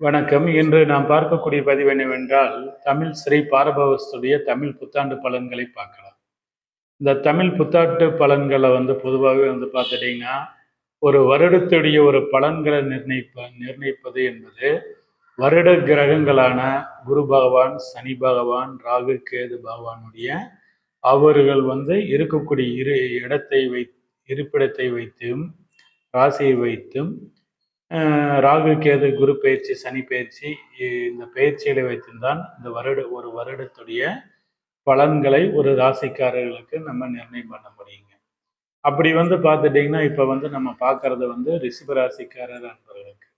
வணக்கம். இன்று நாம் பார்க்கக்கூடிய பதிவு என்னவென்றால், தமிழ் ஸ்ரீ பாரபவஸ்துடைய தமிழ் புத்தாண்டு பலன்களை பார்க்கலாம். இந்த தமிழ் புத்தாண்டு பலன்கள பொதுவாவே பார்த்துட்டீங்கன்னா, ஒரு வருடத்துடைய ஒரு பலன்களை நிர்ணயிப்பது என்பது, வருட கிரகங்களான குரு பகவான், சனி பகவான், ராகு, கேது பகவானுடைய அவர்கள் இருக்கக்கூடிய இருப்பிடத்தை வைத்தும், ராசியை வைத்தும் ராகு, கேது, குரு பெயர்ச்சி, சனி பெயர்ச்சி இந்த பெயர்ச்சிகளை வைத்துதான் இந்த ஒரு வருடத்துடைய பலன்களை ஒரு ராசிக்காரர்களுக்கு நம்ம நிர்ணயம் பண்ண முடியுங்க. அப்படி பார்த்துட்டீங்கன்னா, இப்ப நம்ம பார்க்கறது ரிஷப ராசிக்காரர் அன்பர்களுக்கு.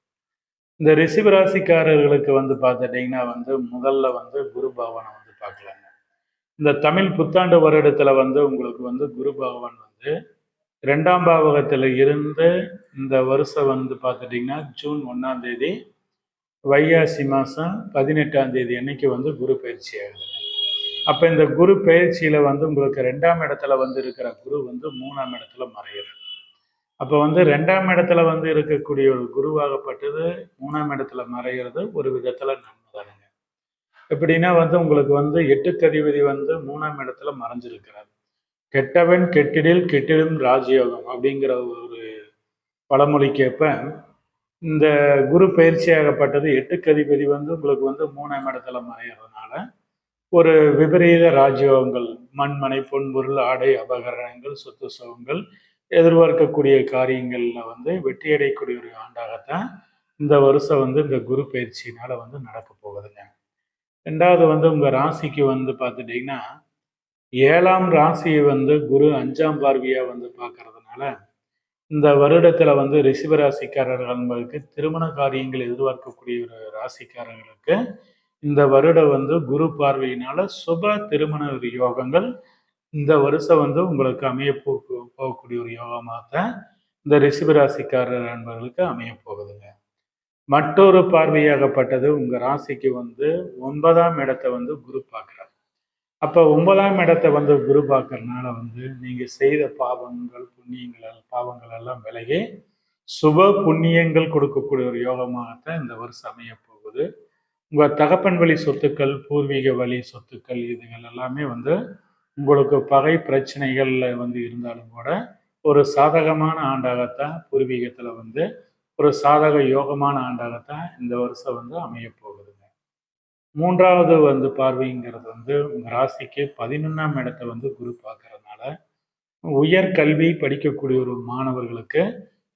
இந்த ரிஷப ராசிக்காரர்களுக்கு பார்த்துட்டீங்கன்னா முதல்ல குரு பகவானை பார்க்கலாங்க. இந்த தமிழ் புத்தாண்டு வருடத்துல உங்களுக்கு குரு பகவான் 2ஆம் பாவகத்துல இருந்து இந்த வருஷம் பார்த்துட்டீங்கன்னா ஜூன் 1ஆம் தேதி வைகாசி மாதம் 18ஆம் தேதி அன்னைக்கு குரு பயிற்சி ஆகுது. அப்போ இந்த குரு பயிற்சியில் உங்களுக்கு 2ஆம் இடத்துல இருக்கிற குரு 3ஆம் இடத்துல மறைகிறது. அப்போ 2ஆம் இடத்துல இருக்கக்கூடிய ஒரு குருவாகப்பட்டது 3ஆம் இடத்துல மறைகிறது ஒரு விதத்தில் நன்மை தானுங்க. எப்படின்னா உங்களுக்கு 8க்கு அதிபதி 3ஆம் இடத்துல மறைஞ்சிருக்கிறார். கெட்டவன் கெட்டிடில் கெட்டிடும் ராஜயோகம் அப்படிங்கிற ஒரு பழமொழிக்கேற்ப இந்த குரு பயிற்சியாகப்பட்டது 8க்கு அதிபதி உங்களுக்கு 3ஆம் இடத்துல மறைகிறதுனால ஒரு விபரீத ராஜயோகங்கள், மண்மனை, பொன்பொருள், ஆடை, அபகரணங்கள், சொத்து சுகங்கள், எதிர்பார்க்கக்கூடிய காரியங்கள்ல வெற்றி அடையக்கூடிய ஒரு ஆண்டாகத்தான் இந்த வருஷம் இந்த குரு பயிற்சியினால நடக்க போகுதுங்க. ரெண்டாவது உங்க ராசிக்கு பார்த்துட்டீங்கன்னா 7ஆம் ராசியை குரு 5ஆம் பார்வையா பார்க்கறதுனால இந்த வருடத்துல ரிஷப ராசிக்காரர்களுக்கு திருமண காரியங்கள் எதிர்பார்க்கக்கூடிய ஒரு ராசிக்காரர்களுக்கு இந்த வருடம் குரு பார்வையினால சுப திருமண ஒரு யோகங்கள் இந்த வருஷம் உங்களுக்கு அமைய போகக்கூடிய ஒரு யோகமாகத்தான் இந்த ரிஷப ராசிக்காரர் நண்பர்களுக்கு அமைய போகுதுங்க. மற்றொரு பார்வையாகப்பட்டது உங்க ராசிக்கு 9ஆம் இடத்தை குரு பார்க்கிறார். அப்போ 9ஆம் இடத்தை குரு பார்க்கறதுனால நீங்க செய்த பாவங்கள் பாவங்கள் எல்லாம் விலகி சுப புண்ணியங்கள் கொடுக்கக்கூடிய ஒரு யோகமாகத்தான் இந்த வருஷம் அமைய போகுது. உங்க தகப்பன் வழி சொத்துக்கள், பூர்வீக வழி சொத்துக்கள் இதுகள் எல்லாமே உங்களுக்கு பகை பிரச்சனைகள்ல இருந்தாலும் கூட ஒரு சாதகமான ஆண்டாகத்தான் பூர்வீகத்துல ஒரு சாதக யோகமான ஆண்டாகத்தான் இந்த வருஷம் அமைய போகுதுங்க. மூன்றாவது பார்வைங்கிறது உங்க ராசிக்கு 11ஆம் இடத்தை குரு பார்க்கறதுனால உயர்கல்வி படிக்கக்கூடிய ஒரு மாணவர்களுக்கு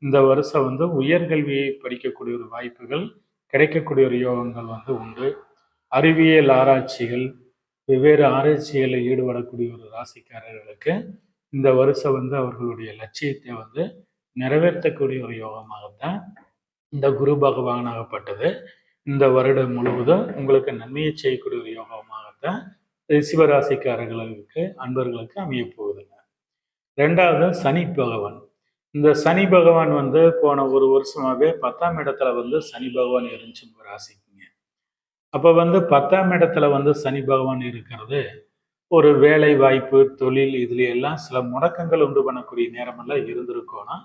இந்த வருஷம் உயர்கல்வியை படிக்கக்கூடிய ஒரு வாய்ப்புகள் கிடைக்கக்கூடிய ஒரு யோகங்கள் உண்டு. அறிவியல் ஆராய்ச்சிகள், வெவ்வேறு ஆராய்ச்சிகளில் ஈடுபடக்கூடிய ஒரு ராசிக்காரர்களுக்கு இந்த வருஷம் அவர்களுடைய லட்சியத்தை நிறைவேற்றக்கூடிய ஒரு யோகமாகத்தான் இந்த குரு பகவானாகப்பட்டது இந்த வருடம் முழுவதும் உங்களுக்கு நன்மையை செய்யக்கூடிய ஒரு யோகமாகத்தான் ரிஷபராசிக்காரர்களுக்கு அன்பர்களுக்கு அமைய போகுதுங்க. ரெண்டாவது சனி பகவான். இந்த சனி பகவான் போன ஒரு வருஷமாவே 10ஆம் இடத்துல சனி பகவான் இருந்துச்சு உங்க ராசிக்குங்க. அப்ப 10ஆம் இடத்துல சனி பகவான் இருக்கிறது ஒரு வேலை வாய்ப்பு, தொழில் இதுல எல்லாம் சில முடக்கங்கள் உண்டு பண்ணக்கூடிய நேரமெல்லாம் இருந்திருக்கோன்னா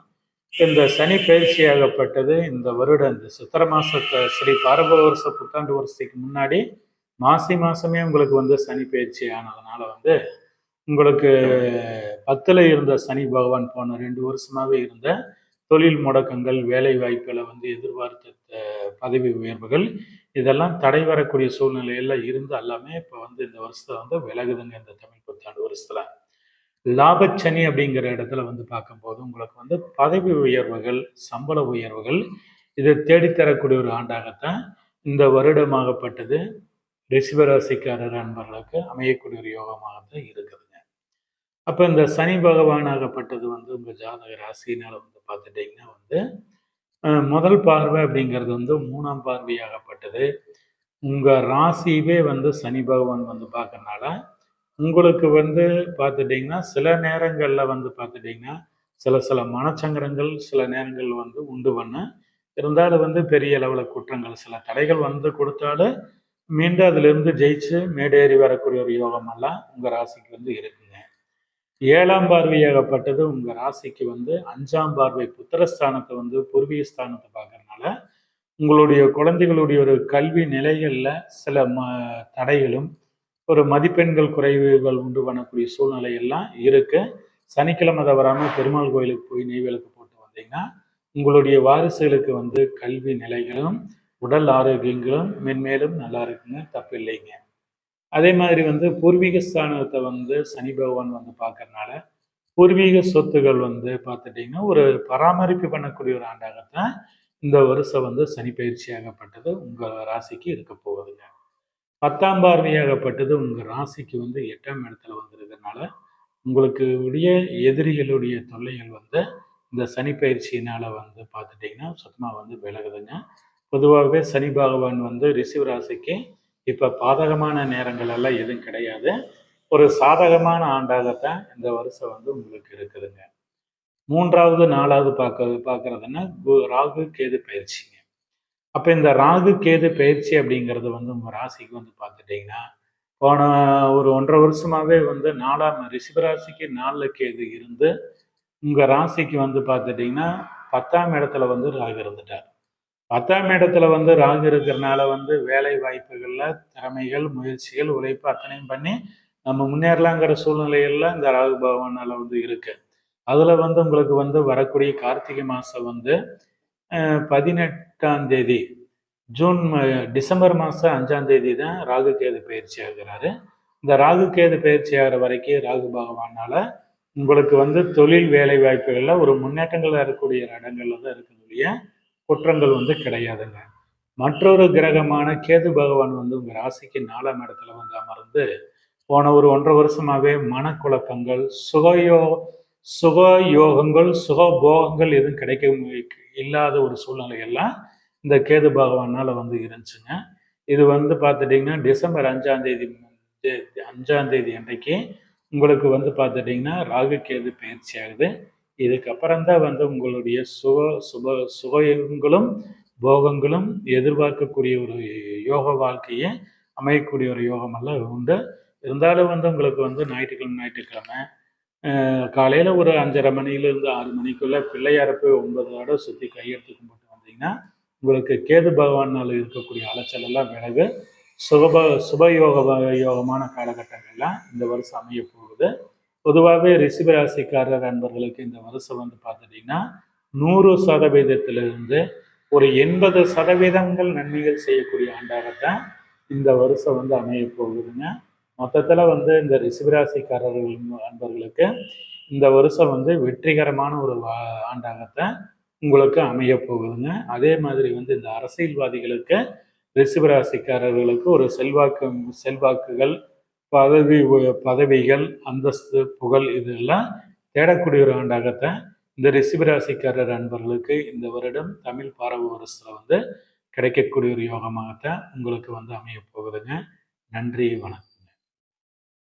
இந்த சனி பயிற்சியாகப்பட்டது இந்த வருடம் இந்த சித்திரை மாசத்தை ஸ்ரீ பாரப வருஷ புத்தாண்டு வருஷத்துக்கு முன்னாடி மாசமே உங்களுக்கு சனி பயிற்சி ஆனதுனால உங்களுக்கு 10ல் இருந்த சனி பகவான் போன 2 வருஷமாவே இருந்த தொழில் முடக்கங்கள், வேலை வாய்ப்புகளை எதிர்பார்த்த பதவி உயர்வுகள் இதெல்லாம் தடை வரக்கூடிய சூழ்நிலையெல்லாம் இருந்து எல்லாமே இப்போ இந்த வருஷத்துல விலகுதுங்க. இந்த தமிழ் புத்தாண்டு வருஷத்துல லாபச்சனி அப்படிங்கிற இடத்துல பார்க்கும்போது உங்களுக்கு பதவி உயர்வுகள், சம்பள உயர்வுகள் இதை தேடித்தரக்கூடிய ஒரு ஆண்டாகத்தான் இந்த வருடமாகப்பட்டது ரிஷபராசிக்காரர் அன்பர்களுக்கு அமையக்கூடிய ஒரு யோகமாகத்தான் இருக்குதுங்க. அப்போ இந்த சனி பகவானாகப்பட்டது உங்க ஜாதக ராசினால பார்த்துட்டீங்கன்னா முதல் பார்வை அப்படிங்கிறது 3ஆம் பார்வையாகப்பட்டது உங்க ராசியவே சனி பகவான் பார்க்கறனால உங்களுக்கு பார்த்துட்டிங்கன்னா சில நேரங்களில் பார்த்துட்டிங்கன்னா சில மனச்சங்கடங்கள் சில நேரங்கள் உண்டு பண்ண இருந்தாலும் பெரிய அளவில் குற்றங்கள் சில தடைகள் கொடுத்தாலும் மீண்டும் அதிலிருந்து ஜெயிச்சு மேடேறி வரக்கூடிய ஒரு யோகமெல்லாம் உங்கள் ராசிக்கு இருக்குங்க. 7ஆம் பார்வையாகப்பட்டது உங்கள் ராசிக்கு 5ஆம் பார்வை புத்திரஸ்தானத்தை பூர்வீக ஸ்தானத்தை பார்க்கறதுனால உங்களுடைய குழந்தைகளுடைய ஒரு கல்வி நிலைகளில் சில தடைகளும் ஒரு மதிப்பெண்கள் குறைவுகள் உண்டு பண்ணக்கூடிய சூழ்நிலை எல்லாம் இருக்கு. சனிக்கிழமை தவறாமல் பெருமாள் கோயிலுக்கு போய் நெய் விளக்கு போட்டு வந்தீங்கன்னா உங்களுடைய வாரிசுகளுக்கு வந்து கல்வி நிலைகளும் உடல் ஆரோக்கியங்களும் மென்மேலும் நல்லா இருக்குங்க, தப்பு இல்லைங்க. அதே மாதிரி வந்து பூர்வீக ஸ்தானத்தை வந்து சனி பகவான் வந்து பார்க்கறதுனால பூர்வீக சொத்துகள் வந்து பார்த்துட்டிங்கன்னா ஒரு பராமரிப்பு பண்ணக்கூடிய ஒரு ஆண்டாகத்தான் இந்த வருஷம் வந்து சனி பயிற்சியாகப்பட்டது உங்கள் ராசிக்கு இருக்க போகுதுங்க. 10ஆம் பார்வையாகப்பட்டது உங்கள் ராசிக்கு வந்து 8ஆம் இடத்துல வந்திருக்கிறதுனால உங்களுக்கு உடைய எதிரிகளுடைய தொல்லைகள் வந்து இந்த சனி பயிற்சியினால் வந்து பார்த்துட்டிங்கன்னா சுத்தமாக வந்து விலகுதுங்க. பொதுவாகவே சனி பகவான் வந்து ரிஷிவ ராசிக்கு இப்போ பாதகமான நேரங்கள் எல்லாம் எதுவும் கிடையாது. ஒரு சாதகமான ஆண்டாகத்தான் இந்த வருஷம் வந்து உங்களுக்கு இருக்குதுங்க. 3வது 4வது பார்க்கறதுன்னா ராகு கேது பயிற்சிங்க. அப்போ இந்த ராகு கேது பயிற்சி அப்படிங்கிறது வந்து உங்கள் ராசிக்கு வந்து பார்த்துட்டிங்கன்னா போன ஒரு 1.5 வருஷமாகவே வந்து ரிஷபராசிக்கு 4 கேது இருந்து உங்கள் ராசிக்கு வந்து பார்த்துட்டிங்கன்னா 10ஆம் இடத்துல வந்து ராகு இருந்துட்டார். 10ஆம் இடத்துல வந்து ராகு இருக்கிறனால வந்து வேலை வாய்ப்புகளில் திறமைகள், முயற்சிகள், உழைப்பு அத்தனையும் பண்ணி நம்ம முன்னேறலாங்கிற சூழ்நிலையெல்லாம் இந்த ராகு பகவானால் வந்து இருக்கு. அதில் வந்து உங்களுக்கு வந்து வரக்கூடிய கார்த்திகை மாதம் வந்து 18ஆம் தேதி டிசம்பர் மாதம் 5ஆம் தேதி தான் ராகு கேது பயிற்சி ஆகிறாரு. இந்த ராகு கேது பயிற்சி ஆகிற வரைக்கும் ராகு பகவானால் உங்களுக்கு வந்து தொழில் வேலை வாய்ப்புகளில் ஒரு முன்னேற்றங்கள் இருக்கக்கூடிய இடங்கள்ல தான் இருக்கக்கூடிய குற்றங்கள் வந்து கிடையாதுங்க. மற்றொரு கிரகமான கேது பகவான் வந்து உங்கள் ராசிக்கு 4ஆம் இடத்துல வந்து அமர்ந்து போன ஒரு 1.5 வருஷமாகவே மனக்குழப்பங்கள், சுகயோகங்கள், சுகபோகங்கள் எதுவும் கிடைக்க இல்லாத ஒரு சூழ்நிலையெல்லாம் இந்த கேது பகவானால் வந்து இருந்துச்சுங்க. இது வந்து பார்த்துட்டிங்கன்னா டிசம்பர் 5ஆம் தேதி அன்றைக்கு உங்களுக்கு வந்து பார்த்துட்டிங்கன்னா ராகு கேது பயிற்சி ஆகுது. இதுக்கப்புறம் தான் வந்து உங்களுடைய சுகங்களும் போகங்களும் எதிர்பார்க்கக்கூடிய ஒரு யோக வாழ்க்கையை அமையக்கூடிய ஒரு யோகமெல்லாம் உண்டு. இருந்தாலும் வந்து உங்களுக்கு வந்து ஞாயிற்றுக்கிழமை காலையில் ஒரு 5:30 மணிலேருந்து 6 மணிக்குள்ளே பிள்ளையாரை போய் 9 தடவை சுற்றி கையெடுத்து கும்பிட்டு வந்தீங்கன்னா உங்களுக்கு கேது பகவானால் இருக்கக்கூடிய அலைச்சல் எல்லாம் விலகு யோகமான காலகட்டங்கள்லாம் இந்த வருஷம் அமைய போகுது. பொதுவாகவே ரிஷபராசிக்காரர் அன்பர்களுக்கு இந்த வருஷம் வந்து பார்த்துட்டிங்கன்னா 100% ஒரு 80% நன்மைகள் செய்யக்கூடிய ஆண்டாகத்தான் இந்த வருஷம் வந்து அமைய போகுதுங்க. மொத்தத்தில் வந்து இந்த ரிஷபராசிக்காரர்கள் அன்பர்களுக்கு இந்த வருஷம் வந்து வெற்றிகரமான ஒரு ஆண்டாகத்தான் உங்களுக்கு அமைய போகுதுங்க. அதே மாதிரி வந்து இந்த அரசியல்வாதிகளுக்கு ரிஷபராசிக்காரர்களுக்கு ஒரு செல்வாக்குகள், பதவிகள், அந்தஸ்து, புகழ் இதெல்லாம் தேடக்கூடிய ஒரு ஆண்டாகத்தான் இந்த ரிஷபராசிக்காரர் அன்பர்களுக்கு இந்த வருடம் தமிழ் பாரவ வருஷத்தில் வந்து கிடைக்கக்கூடிய ஒரு யோகமாகத்தான் உங்களுக்கு வந்து அமைய போகுதுங்க. நன்றி, வணக்கம்.